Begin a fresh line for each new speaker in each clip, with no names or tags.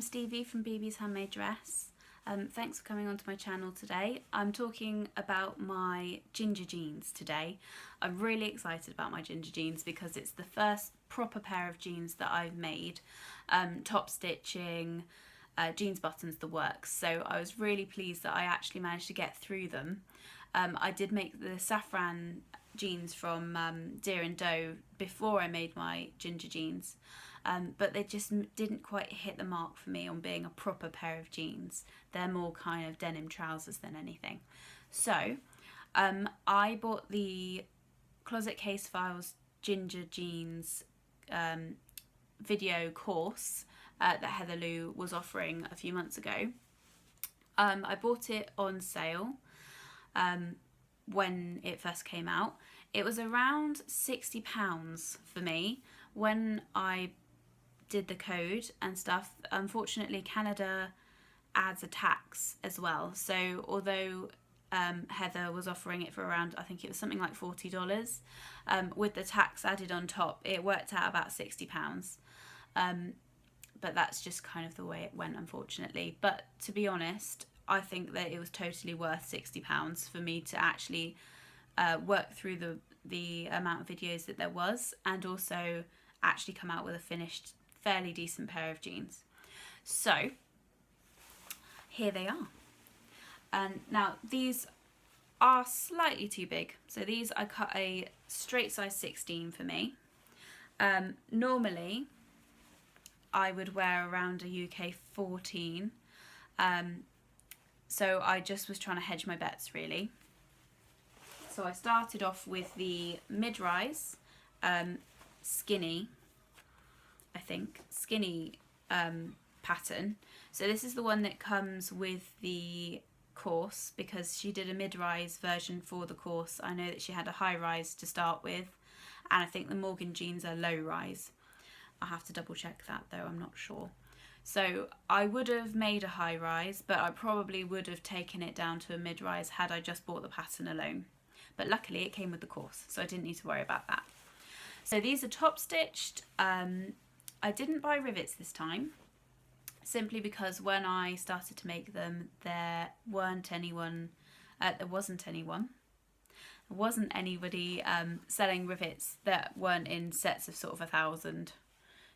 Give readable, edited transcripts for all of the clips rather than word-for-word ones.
I'm Stevie from BB's Handmade Dress. Thanks for coming onto my channel today. I'm talking about my ginger jeans today. I'm really excited about my ginger jeans because it's the first proper pair of jeans that I've made. Top stitching, jeans buttons, the works. So I was really pleased that I actually managed to get through them. I did make the saffron jeans from Deer and Doe before I made my ginger jeans. But they just didn't quite hit the mark for me on being a proper pair of jeans. They're more kind of denim trousers than anything. So I bought the Closet Case Files Ginger Jeans video course that Heather Lou was offering a few months ago. I bought it on sale when it first came out. It was around £60 for me when I did the code and stuff. Unfortunately, Canada adds a tax as well. So although Heather was offering it for around, I think it was something like $40, with the tax added on top, it worked out about £60. But that's just kind of the way it went, unfortunately. But to be honest, I think that it was totally worth £60 for me to actually work through the amount of videos that there was, and also actually come out with a finished, fairly decent pair of jeans. So here they are. And now these are slightly too big. So these, I cut a straight size 16 for me. Normally I would wear around a UK 14. So I just was trying to hedge my bets, really. So I started off with the mid-rise skinny, I think, skinny pattern. So this is the one that comes with the course, because she did a mid-rise version for the course. I know that she had a high-rise to start with, and I think the Morgan jeans are low-rise. I'll have to double check that though, I'm not sure. So I would have made a high-rise, but I probably would have taken it down to a mid-rise had I just bought the pattern alone. But luckily it came with the course, so I didn't need to worry about that. So these are top stitched. I didn't buy rivets this time, simply because when I started to make them, there wasn't anybody selling rivets that weren't in sets of sort of 1,000,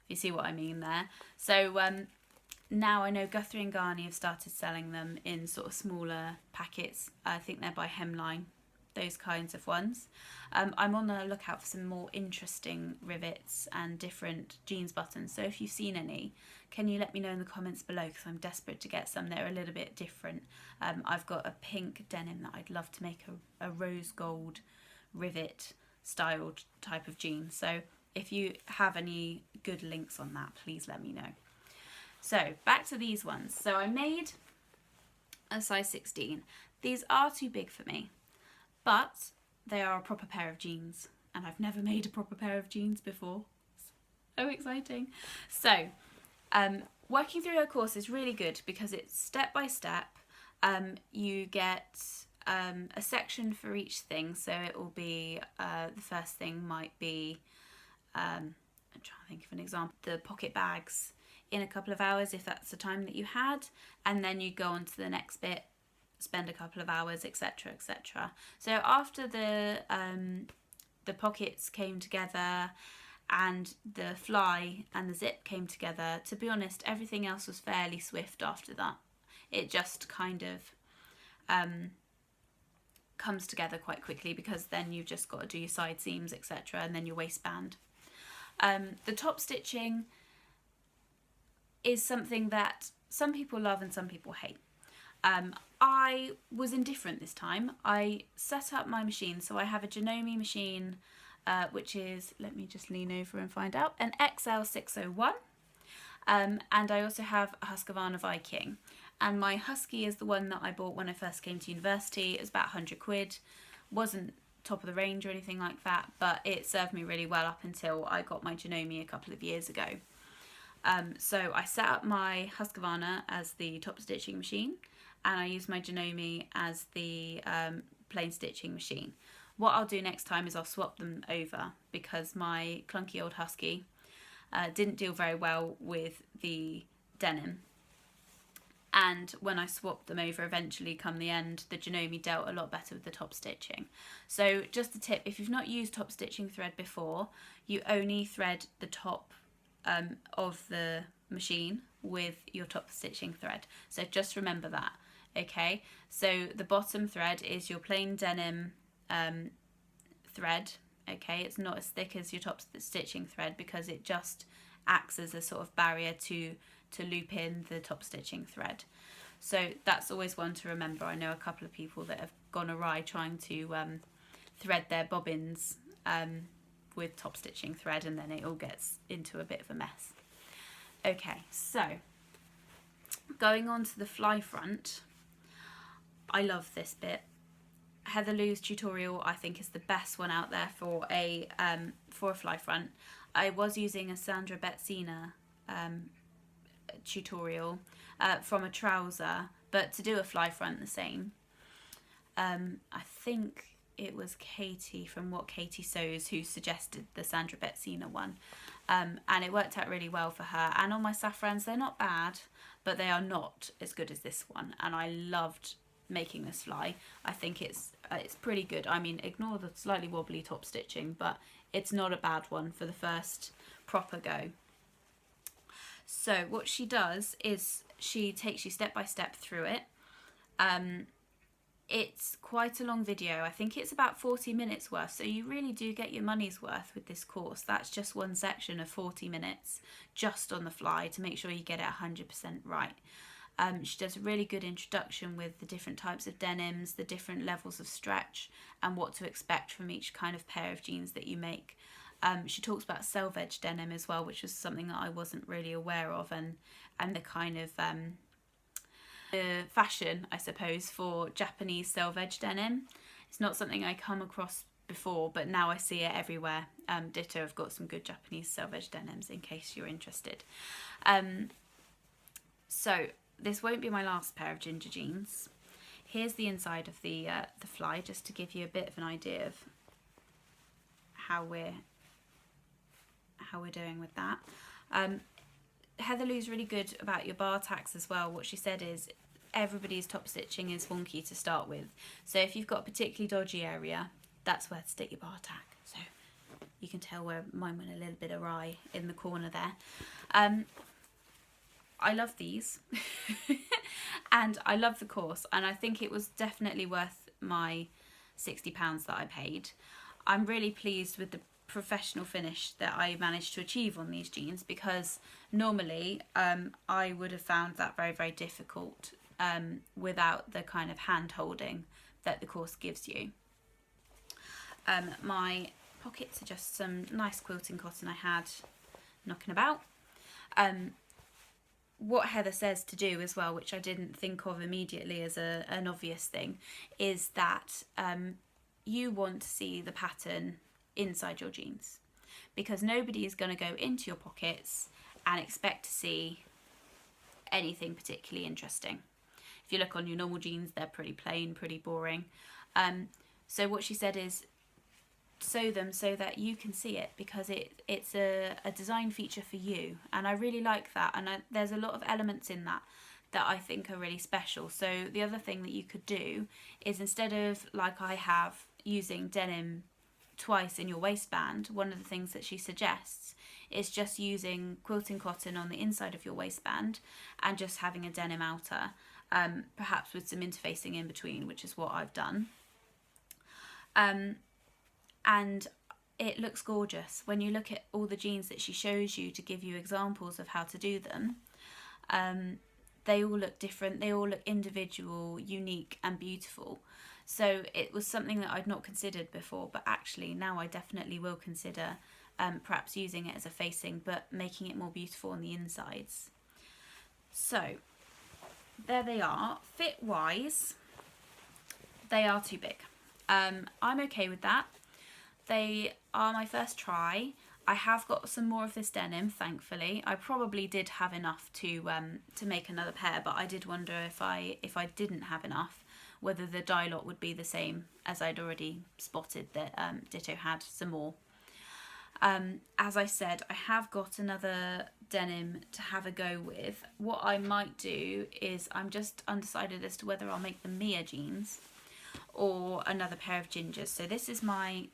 if you see what I mean there. So now I know Guthrie and Garni have started selling them in sort of smaller packets. I think they're by Hemline, those kinds of ones. I'm on the lookout for some more interesting rivets and different jeans buttons, so if you've seen any, can you let me know in the comments below, because I'm desperate to get some that are a little bit different. I've got a pink denim that I'd love to make a rose gold rivet styled type of jean, so if you have any good links on that, please let me know. So back to these ones. So I made a size 16. These are too big for me, but they are a proper pair of jeans, and I've never made a proper pair of jeans before. So exciting. So working through her course is really good because it's step by step. You get a section for each thing. So it will be, the first thing might be, I'm trying to think of an example, the pocket bags in a couple of hours if that's the time that you had, and then you go on to the next bit, spend a couple of hours, etc, etc. So after the pockets came together and the fly and the zip came together, to be honest, everything else was fairly swift after that. It just kind of comes together quite quickly, because then you've just got to do your side seams, etc, and then your waistband. The top stitching is something that some people love and some people hate. I was indifferent this time. I set up my machine. So I have a Janome machine, which is, let me just lean over and find out, an XL601. And I also have a Husqvarna Viking. And my Husky is the one that I bought when I first came to university. It was about 100 quid. Wasn't top of the range or anything like that, but it served me really well up until I got my Janome a couple of years ago. So I set up my Husqvarna as the top stitching machine, and I use my Janome as the plain stitching machine. What I'll do next time is I'll swap them over, because my clunky old Husky didn't deal very well with the denim, And when I swapped them over eventually come the end, the Janome dealt a lot better with the top stitching. So just a tip, if you've not used top stitching thread before, you only thread the top of the machine with your top stitching thread. So just remember that, okay? So the bottom thread is your plain denim thread, okay? It's not as thick as your top stitching thread because it just acts as a sort of barrier to loop in the top stitching thread. So that's always one to remember. I know a couple of people that have gone awry trying to thread their bobbins with top stitching thread, and then it all gets into a bit of a mess. Okay, so going on to the fly front, I love this bit. Heather Lou's tutorial I think is the best one out there for a fly front. I was using a Sandra Betsina tutorial from a trouser, but to do a fly front the same. I think it was Katie from What Katie Sews who suggested the Sandra Betsina one, and it worked out really well for her. And on my saffrans, they're not bad, but they are not as good as this one, and I loved making this fly. I think it's pretty good. I mean, ignore the slightly wobbly top stitching, but it's not a bad one for the first proper go. So what she does is she takes you step by step through it. It's quite a long video. I think it's about 40 minutes worth, so you really do get your money's worth with this course. That's just one section of 40 minutes just on the fly to make sure you get it 100% right. She does a really good introduction with the different types of denims, the different levels of stretch, and what to expect from each kind of pair of jeans that you make. She talks about selvedge denim as well, which was something that I wasn't really aware of, and the kind of the fashion, I suppose, for Japanese selvedge denim. It's not something I come across before, but now I see it everywhere. Ditto, I've got some good Japanese selvedge denims in case you're interested. So this won't be my last pair of ginger jeans. Here's the inside of the fly, just to give you a bit of an idea of how we're doing with that. Heather Lou's really good about your bar tacks as well. What she said is everybody's top stitching is wonky to start with. So if you've got a particularly dodgy area, that's where to stick your bar tack. So you can tell where mine went a little bit awry in the corner there. I love these and I love the course, and I think it was definitely worth my £60 that I paid. I'm really pleased with the professional finish that I managed to achieve on these jeans, because normally I would have found that very, very difficult without the kind of hand holding that the course gives you. My pockets are just some nice quilting cotton I had knocking about. What Heather says to do as well, which I didn't think of immediately as an obvious thing, is that you want to see the pattern inside your jeans, because nobody is going to go into your pockets and expect to see anything particularly interesting. If you look on your normal jeans, they're pretty plain, pretty boring. So what she said is sew them so that you can see it, because it's a design feature for you, and I really like that. And there's a lot of elements in that I think are really special. So the other thing that you could do is, instead of, like I have, using denim twice in your waistband, one of the things that she suggests is just using quilting cotton on the inside of your waistband and just having a denim outer, perhaps with some interfacing in between, which is what I've done. And it looks gorgeous. When you look at all the jeans that she shows you to give you examples of how to do them, they all look different, they all look individual, unique and beautiful. So it was something that I'd not considered before, but actually now I definitely will consider perhaps using it as a facing, but making it more beautiful on the insides. So there they are. Fit wise, they are too big. I'm okay with that. They are my first try. I have got some more of this denim, thankfully. I probably did have enough to make another pair, but I did wonder if I didn't have enough, whether the dye lot would be the same, as I'd already spotted that Ditto had some more. As I said, I have got another denim to have a go with. What I might do is, I'm just undecided as to whether I'll make the Mia jeans or another pair of gingers. So this is my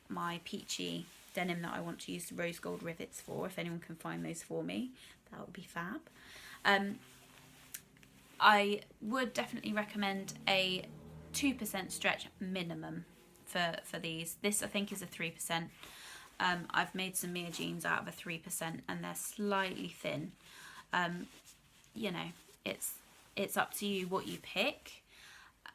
peachy denim that I want to use the rose gold rivets for. If anyone can find those for me, that would be fab. I would definitely recommend a 2% stretch minimum for these. This I think is a 3%. I've made some Mia jeans out of a 3% and they're slightly thin. You know, it's up to you what you pick.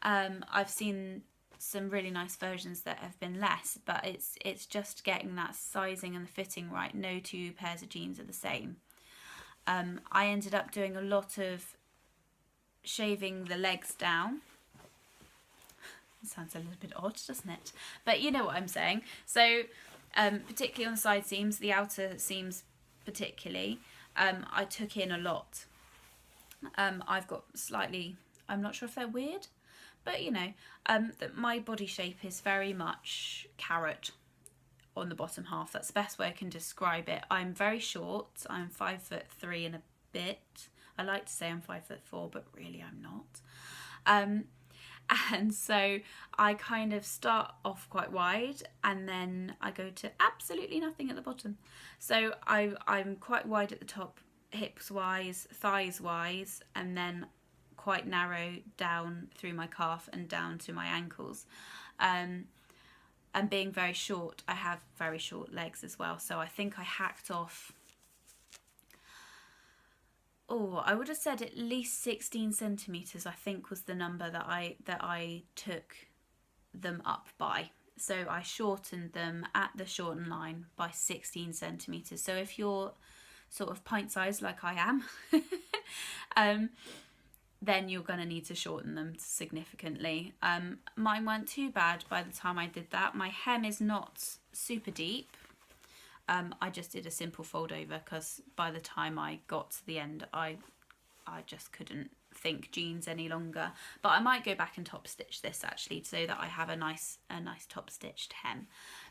I've seen some really nice versions that have been less, but it's just getting that sizing and the fitting right. No two pairs of jeans are the same. I ended up doing a lot of shaving the legs down. It sounds a little bit odd, doesn't it? But you know what I'm saying. So particularly on the side seams, the outer seams particularly, I took in a lot. I've got slightly, I'm not sure if they're weird, but you know, that my body shape is very much carrot on the bottom half. That's the best way I can describe it. I'm very short. I'm 5'3" and a bit. I like to say I'm 5'4", but really I'm not. And so I kind of start off quite wide and then I go to absolutely nothing at the bottom. So I'm quite wide at the top, hips wise, thighs wise, and then quite narrow down through my calf and down to my ankles. And being very short, I have very short legs as well. So I think I hacked off, I would have said at least 16 centimetres, I think was the number that I took them up by. So I shortened them at the shorten line by 16 centimetres. So if you're sort of pint sized like I am, then you're going to need to shorten them significantly. Mine weren't too bad by the time I did that. My hem is not super deep. I just did a simple fold over because by the time I got to the end, I just couldn't think jeans any longer. But I might go back and top stitch this actually so that I have a nice top stitched hem.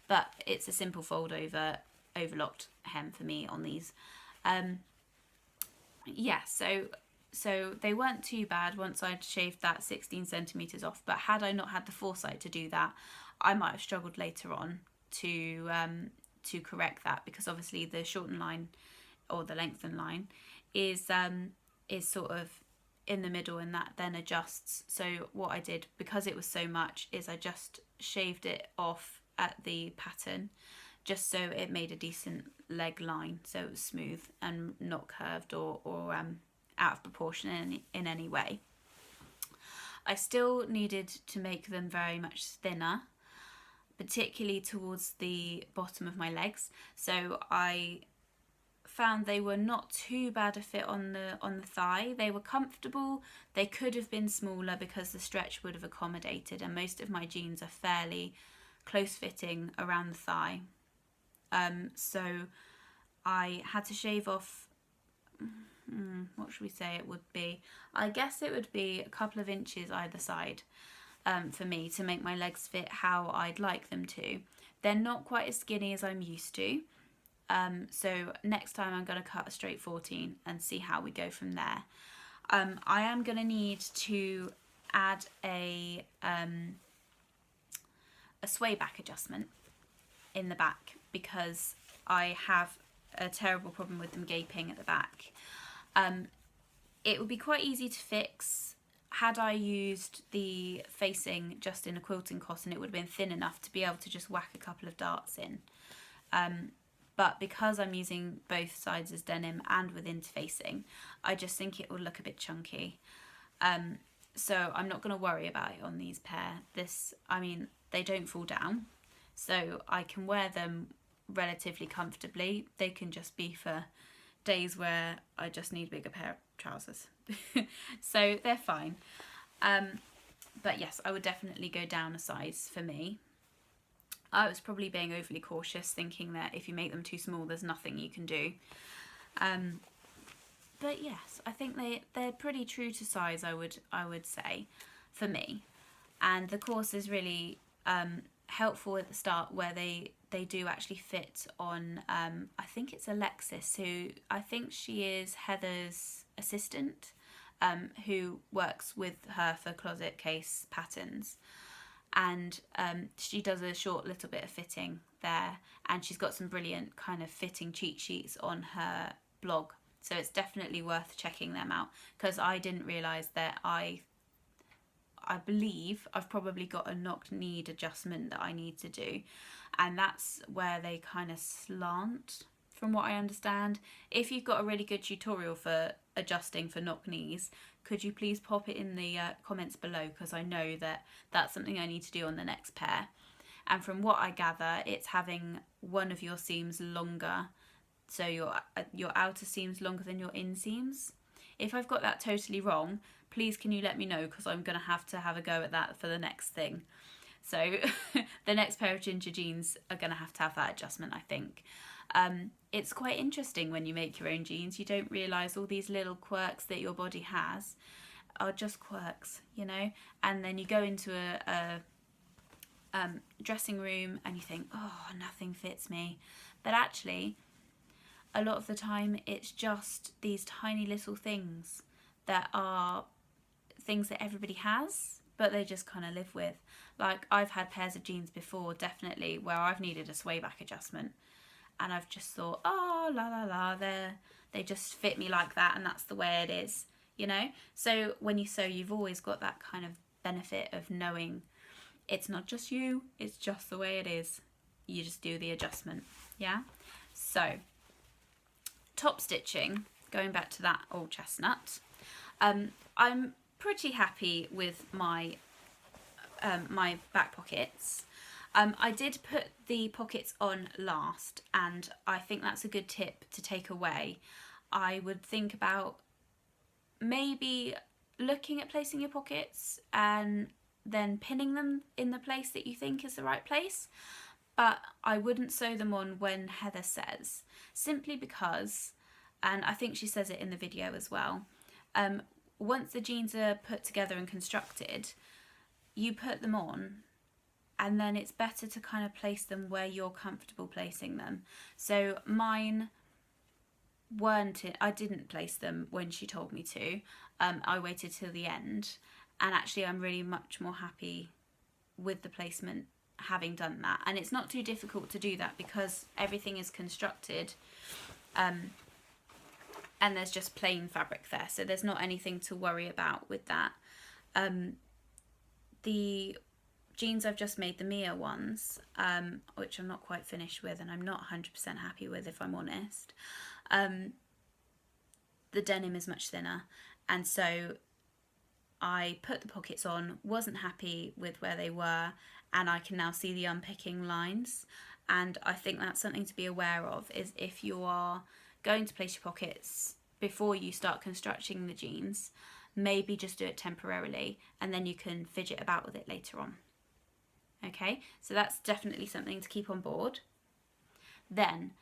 But it's a simple fold over, overlocked hem for me on these. Yeah, so they weren't too bad once I'd shaved that 16 centimetres off. But had I not had the foresight to do that, I might have struggled later on to correct that, because obviously the shorten line or the lengthen line is sort of in the middle, and that then adjusts. So what I did, because it was so much, is I just shaved it off at the pattern just so it made a decent leg line, so it was smooth and not curved or out of proportion in any way. I still needed to make them very much thinner, particularly towards the bottom of my legs. So I found they were not too bad a fit on the thigh. They were comfortable. They could have been smaller because the stretch would have accommodated, and most of my jeans are fairly close fitting around the thigh. So I had to shave off, what should we say it would be? I guess it would be a couple of inches either side. For me to make my legs fit how I'd like them to. They're not quite as skinny as I'm used to. So next time I'm going to cut a straight 14 and see how we go from there. I am going to need to add a sway back adjustment in the back because I have a terrible problem with them gaping at the back. It would be quite easy to fix had I used the facing just in a quilting cotton. It would have been thin enough to be able to just whack a couple of darts in. But because I'm using both sides as denim and with interfacing, I just think it will look a bit chunky. So I'm not going to worry about it on these pair. They don't fall down, so I can wear them relatively comfortably. They can just be for days where I just need a bigger pair of trousers. So they're fine. But yes, I would definitely go down a size for me. I was probably being overly cautious, thinking that if you make them too small, there's nothing you can do. But yes, I think they're pretty true to size, I would say, for me. And the course is really helpful at the start, where they they do actually fit on, I think it's Alexis, who I think she is Heather's assistant, who works with her for closet case patterns. And she does a short little bit of fitting there, and she's got some brilliant kind of fitting cheat sheets on her blog. So it's definitely worth checking them out, because I didn't realise that I believe I've probably got a knock-kneed adjustment that I need to do, and that's where they kind of slant, from what I understand. If you've got a really good tutorial for adjusting for knock knees, could you please pop it in the comments below, because I know that that's something I need to do on the next pair. And from what I gather, it's having one of your seams longer, so your outer seam's longer than your inseams. If I've got that totally wrong, please can you let me know, because I'm going to have a go at that for the next thing. So the next pair of ginger jeans are going to have that adjustment, I think. It's quite interesting when you make your own jeans. You don't realise all these little quirks that your body has are just quirks, you know? And then you go into a dressing room and you think, oh, nothing fits me. But actually, a lot of the time it's just these tiny little things that are things that everybody has, but they just kind of live with. Like, I've had pairs of jeans before, definitely, where I've needed a sway back adjustment, and I've just thought, oh, la la la, they just fit me like that, and that's the way it is, you know? So when you sew, you've always got that kind of benefit of knowing it's not just you, it's just the way it is. You just do the adjustment, yeah? So, top stitching, going back to that old chestnut, I'm pretty happy with my my back pockets. I did put the pockets on last, and I think that's a good tip to take away. I would think about maybe looking at placing your pockets and then pinning them in the place that you think is the right place, but I wouldn't sew them on when Heather says, simply because, and I think she says it in the video as well, once the jeans are put together and constructed, you put them on, and then it's better to kind of place them where you're comfortable placing them. So mine weren't, I didn't place them when she told me to. I waited till the end, and actually I'm really much more happy with the placement having done that. And it's not too difficult to do that because everything is constructed, and there's just plain fabric there, so there's not anything to worry about with that. The jeans I've just made, the Mia ones, which I'm not quite finished with and I'm not 100% happy with, if I'm honest, the denim is much thinner, and so I put the pockets on, wasn't happy with where they were, and I can now see the unpicking lines. And I think that's something to be aware of, is if you are going to place your pockets before you start constructing the jeans, maybe just do it temporarily and then you can fidget about with it later on. Okay, so that's definitely something to keep on board. Then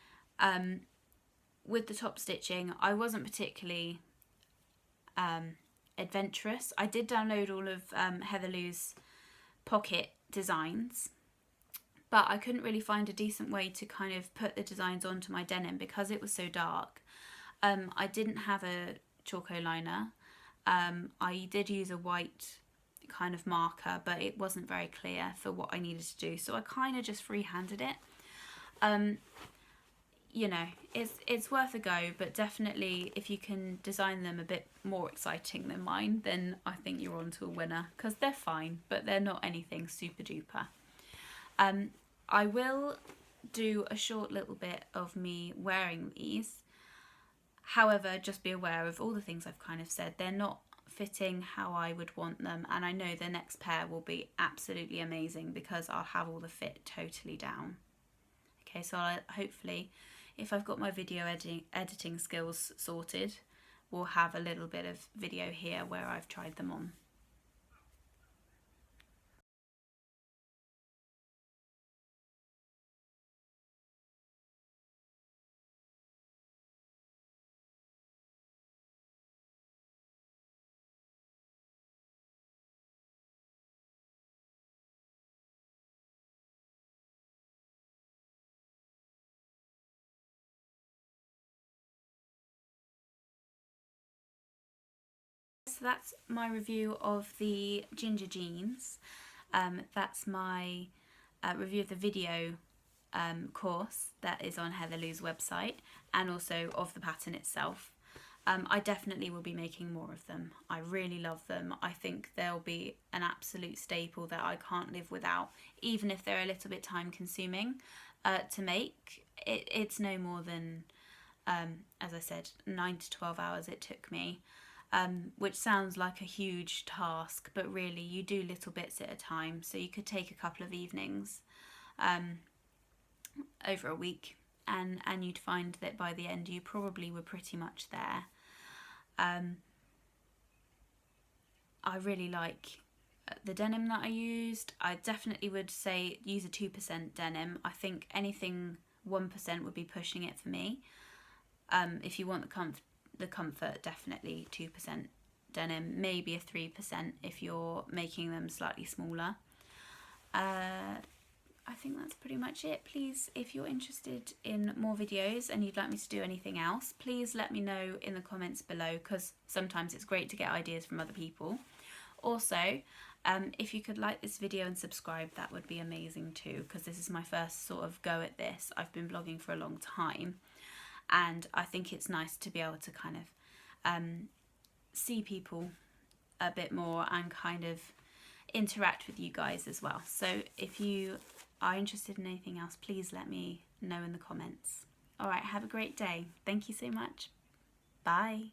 with the top stitching, I wasn't particularly adventurous. I did download all of Heather Lou's pocket designs, but I couldn't really find a decent way to kind of put the designs onto my denim because it was so dark. I didn't have a Chalko liner. I did use a white kind of marker, but it wasn't very clear for what I needed to do, so I kind of just freehanded it. You know, it's worth a go, but definitely if you can design them a bit more exciting than mine, then I think you're on to a winner, because they're fine, but they're not anything super duper. I will do a short little bit of me wearing these. However, just be aware of all the things I've kind of said. They're not fitting how I would want them, and I know the next pair will be absolutely amazing because I'll have all the fit totally down. Okay, so hopefully, if I've got my video editing skills sorted, we'll have a little bit of video here where I've tried them on. so that's my review of the ginger jeans. That's my review of the video course that is on Heather Lou's website, and also of the pattern itself. I definitely will be making more of them. I really love them. I think they'll be an absolute staple that I can't live without, even if they're a little bit time consuming to make. It's no more than, as I said, 9 to 12 hours it took me, which sounds like a huge task, but really you do little bits at a time. So you could take a couple of evenings over a week, and you'd find that by the end you probably were pretty much there. I really like the denim that I used. I definitely would say use a 2% denim. I think anything 1% would be pushing it for me. If you want the comfort, definitely 2% denim, maybe a 3% if you're making them slightly smaller. I think that's pretty much it. Please, if you're interested in more videos and you'd like me to do anything else, please let me know in the comments below, because sometimes it's great to get ideas from other people. Also, if you could like this video and subscribe, that would be amazing too, because this is my first sort of go at this. I've been blogging for a long time, and I think it's nice to be able to kind of see people a bit more and kind of interact with you guys as well. So if you are interested in anything else, please let me know in the comments. All right, have a great day. Thank you so much. Bye.